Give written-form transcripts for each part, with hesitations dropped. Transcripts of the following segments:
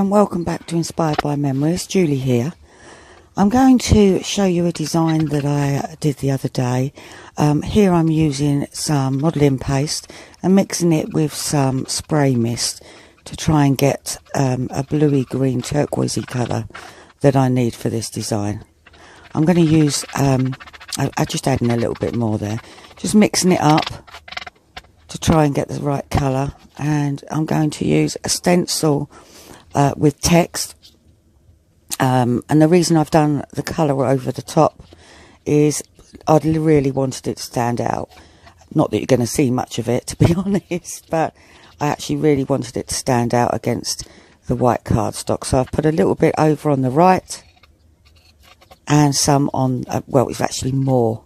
and welcome back to Inspired by Memories. Julie here. I'm going to show you a design that I did the other day. Here I'm using some modelling paste and mixing it with some spray mist to try and get a bluey green turquoisey colour that I need for this design. I'm going to use, I just adding a little bit more there, just mixing it up to try and get the right colour. And I'm going to use a stencil with text, and the reason I've done the colour over the top is I really wanted it to stand out. Not that you're going to see much of it, to be honest, but I actually really wanted it to stand out against the white cardstock. So I've put a little bit over on the right and some on, well, it's actually more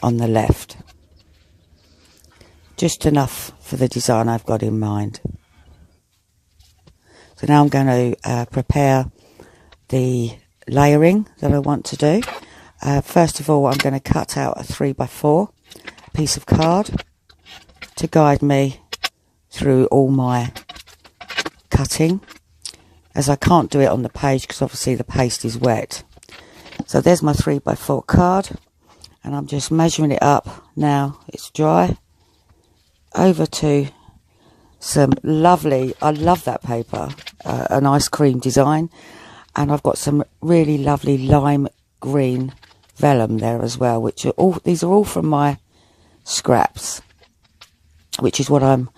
on the left. Just enough for the design I've got in mind. So now I'm going to prepare the layering that I want to do. First of all, I'm going to cut out a 3x4 piece of card to guide me through all my cutting, as I can't do it on the page because obviously the paste is wet. So there's my 3x4 card, and I'm just measuring it up now it's dry, over to some lovely, I love that paper, an ice cream design, and I've got some really lovely lime green vellum there as well, which are all, these are all from my scraps, which is what I'm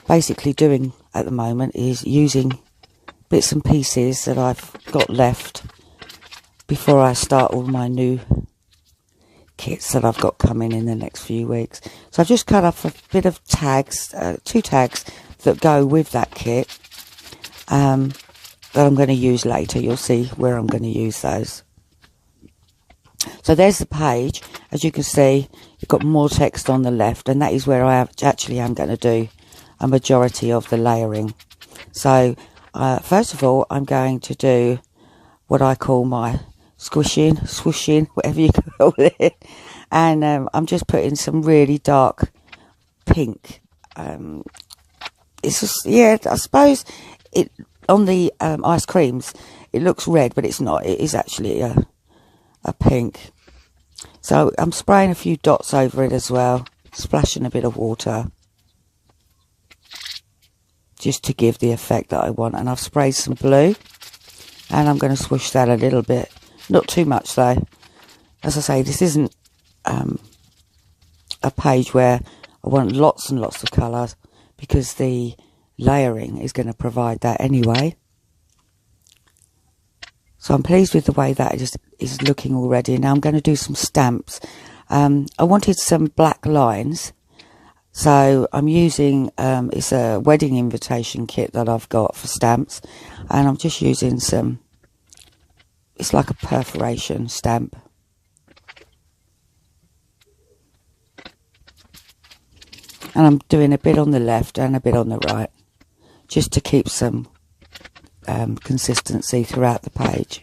basically doing at the moment, is using bits and pieces that I've got left before I start all my new kits that I've got coming in the next few weeks. So I've just cut off a bit of tags, 2 tags that go with that kit, that I'm going to use later. You'll see where I'm going to use those. So there's the page. As you can see, you've got more text on the left, and that is where I actually am going to do a majority of the layering. So first of all, I'm going to do what I call my swooshing, whatever you call it, and I'm just putting some really dark pink. It's just, yeah, I suppose it on the ice creams it looks red, but it's not. It is actually a pink. So I'm spraying a few dots over it as well, splashing a bit of water just to give the effect that I want. And I've sprayed some blue, and I'm going to swoosh that a little bit. Not too much though. As I say, this isn't a page where I want lots and lots of colours, because the layering is going to provide that anyway. So I'm pleased with the way that is looking already. Now I'm going to do some stamps. I wanted some black lines, so I'm using, it's a wedding invitation kit that I've got for stamps, and I'm just using some, it's like a perforation stamp. And I'm doing a bit on the left and a bit on the right, just to keep some consistency throughout the page.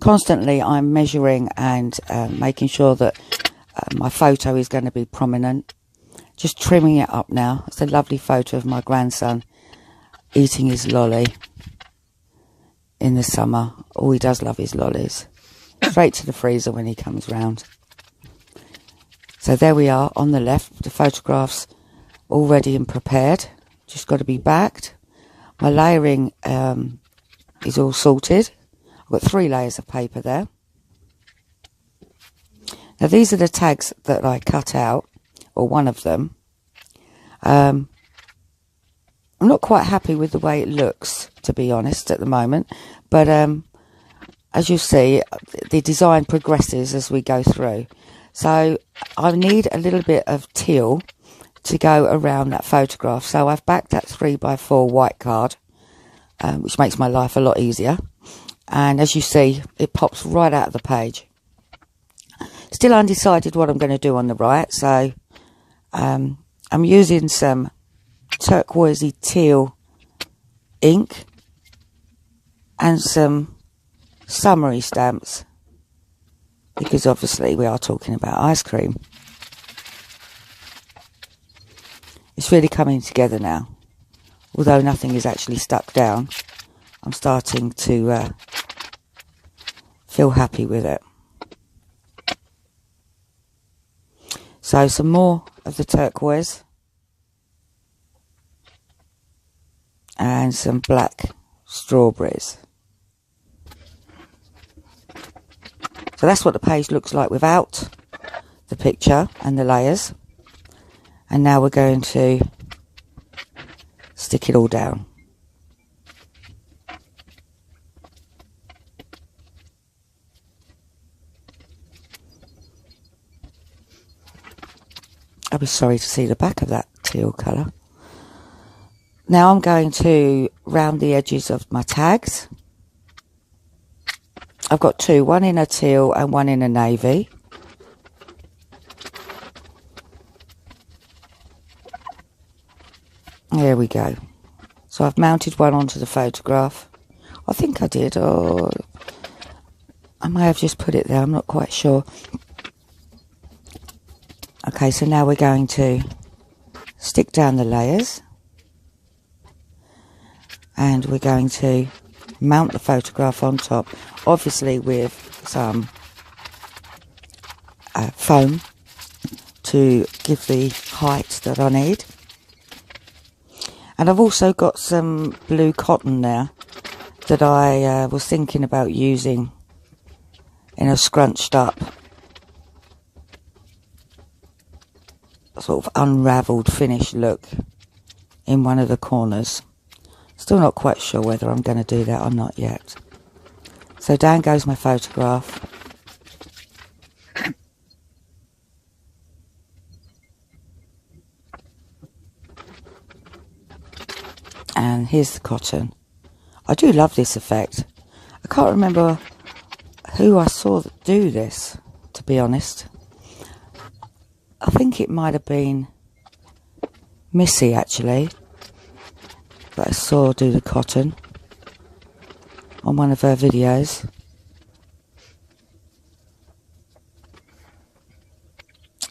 Constantly I'm measuring and making sure that my photo is going to be prominent. Just trimming it up now. It's a lovely photo of my grandson eating his lolly in the summer. Oh, he does love his lollies. Straight to the freezer when he comes round. So there we are on the left, the photographs all ready and prepared. Just got to be backed. My layering is all sorted. I've got 3 layers of paper there. Now these are the tags that I cut out, or one of them. I'm not quite happy with the way it looks, to be honest, at the moment. But as you see, the design progresses as we go through. So I need a little bit of teal to go around that photograph. So I've backed that 3x4 white card, which makes my life a lot easier. And as you see, it pops right out of the page. Still undecided what I'm going to do on the right. So I'm using some turquoisey teal ink and some summery stamps, because obviously we are talking about ice cream. It's really coming together now. although nothing is actually stuck down, I'm starting to feel happy with it. So some more of the turquoise and some black strawberries. So that's what the page looks like without the picture and the layers. And now we're going to stick it all down. I was sorry to see the back of that teal colour. Now I'm going to round the edges of my tags. I've got two, one in a teal and one in a navy. There we go. So I've mounted one onto the photograph. I think I did, or I may have just put it there, I'm not quite sure. Okay, so now we're going to stick down the layers. And we're going to mount the photograph on top, obviously with some foam to give the height that I need. And I've also got some blue cotton there that I was thinking about using in a scrunched up sort of unravelled finish look in one of the corners. Still not quite sure whether I'm going to do that or not yet. So down goes my photograph. And here's the cotton. I do love this effect. I can't remember who I saw do this, to be honest. I think it might have been Missy, actually, that I saw do the cotton on one of her videos.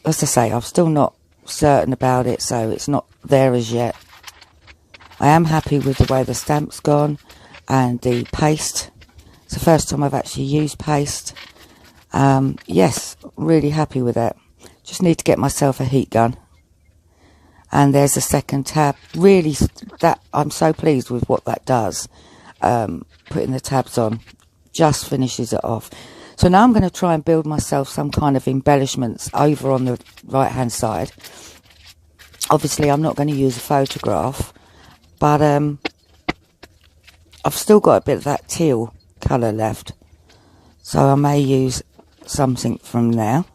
As I say, I'm still not certain about it, so it's not there as yet. I am happy with the way the stamp's gone and the paste. It's the first time I've actually used paste. Yes, really happy with it. Just need to get myself a heat gun. And there's a second tab. Really, that I'm so pleased with what that does. Putting the tabs on just finishes it off. So now I'm going to try and build myself some kind of embellishments over on the right hand side. Obviously I'm not going to use a photograph, but I've still got a bit of that teal colour left, so I may use something from there.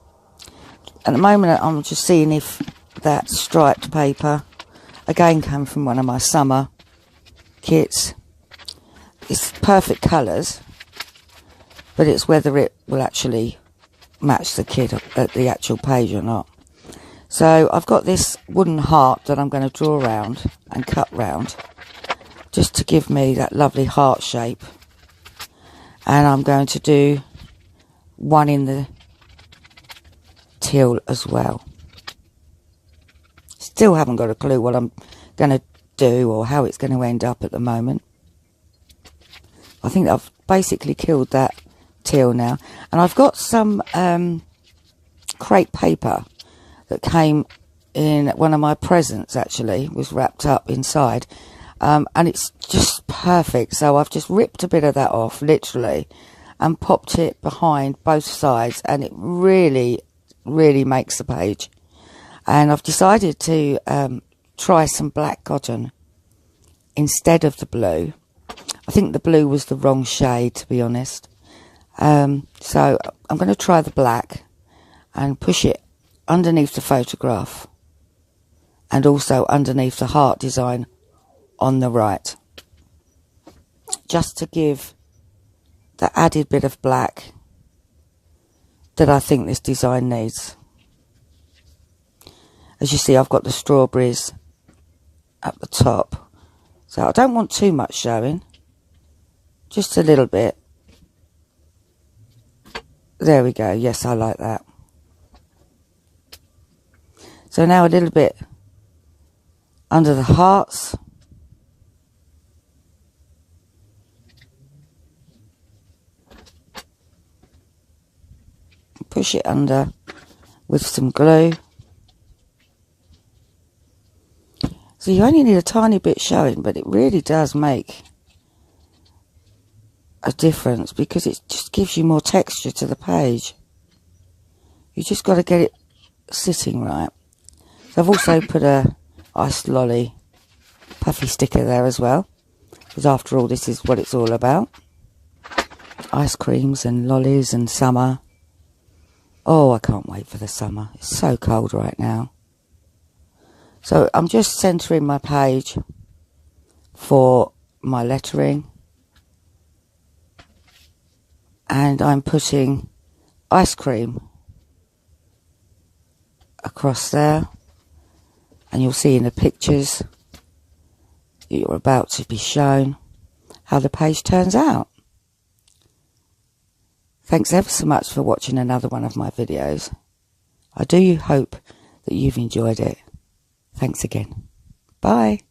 At the moment I'm just seeing if that striped paper, again came from one of my summer kits. It's perfect colours, but it's whether it will actually match the kit at the actual page or not. So I've got this wooden heart that I'm going to draw around and cut round, just to give me that lovely heart shape. And I'm going to do one in the teal as well. Still haven't got a clue what I'm going to do or how it's going to end up at the moment. I think I've basically killed that teal now. And I've got some crepe paper that came in one of my presents, actually, was wrapped up inside. And it's just perfect. So I've just ripped a bit of that off, literally, and popped it behind both sides. And it really, really makes the page. And I've decided to try some black cotton instead of the blue. I think the blue was the wrong shade, to be honest. So I'm going to try the black and push it underneath the photograph and also underneath the heart design on the right, just to give the added bit of black that I think this design needs. As you see, I've got the strawberries at the top, so I don't want too much showing, just a little bit. There we go. Yes, I like that. So now a little bit under the hearts, push it under with some glue. So you only need a tiny bit showing, but it really does make a difference because it just gives you more texture to the page. You just got to get it sitting right. So I've also put a iced lolly puffy sticker there as well, because after all, this is what it's all about. Ice creams and lollies and summer. Oh, I can't wait for the summer. It's so cold right now. So I'm just centering my page for my lettering. And I'm putting ice cream across there. And you'll see in the pictures that you're about to be shown how the page turns out. Thanks ever so much for watching another one of my videos. I do hope that you've enjoyed it. Thanks again. Bye.